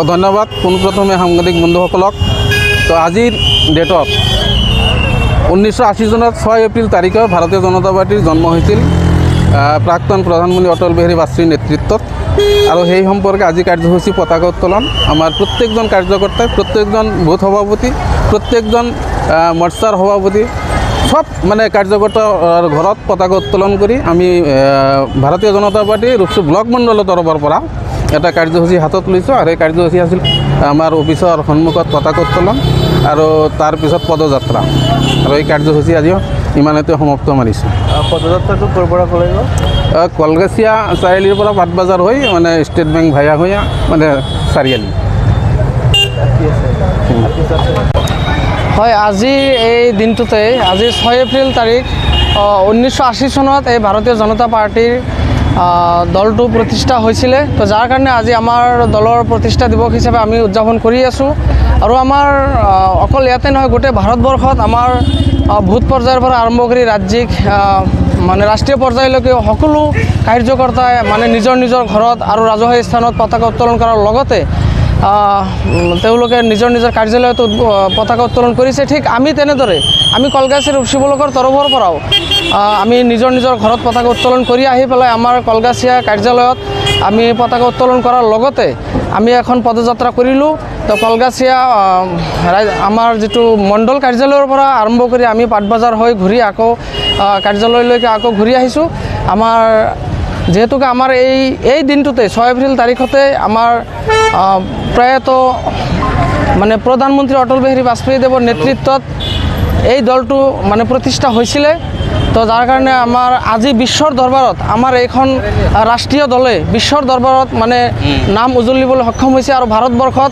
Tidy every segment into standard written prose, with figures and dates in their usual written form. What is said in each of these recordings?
ধন্যবাদ পোনপ্ৰথমে সাংবাদিক বন্ধুসকলক। তো আজিৰ ডেটত 1980 চনত 6 এপ্ৰিল তাৰিখে ভাৰতীয় জনতা পাৰ্টিৰ জন্ম হৈছিল প্ৰাক্তন প্ৰধানমন্ত্ৰী অটল বিহাৰী বাজপেয়ীৰ নেতৃত্বত। আৰু সেই সম্পৰ্কে আজি কাৰ্যসূচী পতাকা উত্তোলন আমাৰ প্ৰত্যেকজন কাৰ্যকৰ্তাই, প্ৰত্যেকজন বুথ সভাপতি, প্ৰত্যেকজন মৰ্চাৰ সভাপতি, সব মানে কাৰ্যকৰ্তাৰ ঘৰত পতাকা উত্তোলন কৰি আমি ভাৰতীয় জনতা পাৰ্টি ৰূপসী ব্লক মণ্ডলৰ তৰফৰ পৰা এটা কাৰ্যসূচী হাতত লৈছোঁ। আৰু এই কাৰ্যসূচী আছিল আমাৰ অফিচৰ সন্মুখত পতাকা উত্তোলন আৰু তাৰপিছত পদযাত্ৰা। আৰু এই কাৰ্যসূচী আজি ইমানতে সমাপ্ত মাৰিছোঁ। পদযাত্ৰাটো ক'ৰ পৰা কৰিব? কলগাছিয়া চাৰিআলিৰ পৰা পাটবাজাৰ হৈ মানে ষ্টেট বেংক ভায়া হৈ মানে চাৰিআলি। হয়, আজি এই দিনটোতে আজি 6 এপ্ৰিল তাৰিখ 1980 চনত এই ভাৰতীয় জনতা পাৰ্টিৰ দলটো প্ৰতিষ্ঠা হৈছিলে। তো যাৰ কাৰণে আজি আমাৰ দলৰ প্ৰতিষ্ঠা দিৱস হিচাপে আমি উদযাপন কৰি আছোঁ। আৰু আমাৰ অকল ইয়াতে নহয়, গোটেই ভাৰতবৰ্ষত আমাৰ বুথ পৰ্যায়ৰ পৰা আৰম্ভ কৰি ৰাজ্যিক মানে ৰাষ্ট্ৰীয় পৰ্যায়লৈকে সকলো কাৰ্যকৰ্তাই মানে নিজৰ নিজৰ ঘৰত আৰু ৰাজহুৱা স্থানত পতাকা উত্তোলন কৰাৰ লগতে তেওঁলোকে নিজৰ নিজৰ কাৰ্যালয়ত পতাকা উত্তোলন কৰিছে। ঠিক আমি তেনেদৰে আমি কলগাছিয়া ৰূপসী ব্লকৰ তৰফৰ পৰাও আমি নিজৰ নিজৰ ঘৰত পতাকা উত্তোলন কৰি আহি পেলাই আমাৰ কলগাছিয়া কাৰ্যালয়ত আমি পতাকা উত্তোলন কৰাৰ লগতে আমি এখন পদযাত্ৰা কৰিলোঁ। তো কলগাছিয়া আমাৰ যিটো মণ্ডল কাৰ্যালয়ৰ পৰা আৰম্ভ কৰি আমি পাটবাজাৰ হৈ ঘূৰি আকৌ কাৰ্যালয়লৈকে আকৌ ঘূৰি আহিছোঁ। আমাৰ যিহেতুকে আমাৰ এই দিনটোতে 6 এপ্ৰিল তাৰিখতে আমাৰ প্ৰয়াত মানে প্ৰধানমন্ত্ৰী অটল বিহাৰী বাজপেয়ী দেৱৰ নেতৃত্বত এই দলটো মানে প্ৰতিষ্ঠা হৈছিলে। তো যাৰ কাৰণে আমাৰ আজি বিশ্বৰ দৰবাৰত আমাৰ এইখন ৰাষ্ট্ৰীয় দলে বিশ্বৰ দৰবাৰত মানে নাম উজ্বলিবলৈ সক্ষম হৈছে আৰু ভাৰতবৰ্ষত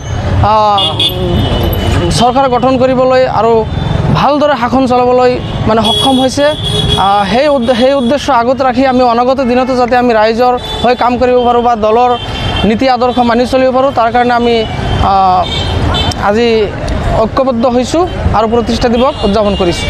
চৰকাৰ গঠন কৰিবলৈ আৰু ভালদৰে শাসন চলাবলৈ মানে সক্ষম হৈছে। সেই উদ্দেশ্য আগত ৰাখি আমি অনাগত দিনতো যাতে আমি ৰাইজৰ হৈ কাম কৰিব পাৰোঁ বা দলৰ নীতি আদৰ্শ মানি চলিব পাৰোঁ, তাৰ কাৰণে আমি আজি ঐক্যবদ্ধ হৈছোঁ আৰু প্ৰতিষ্ঠা দিৱস উদযাপন কৰিছোঁ।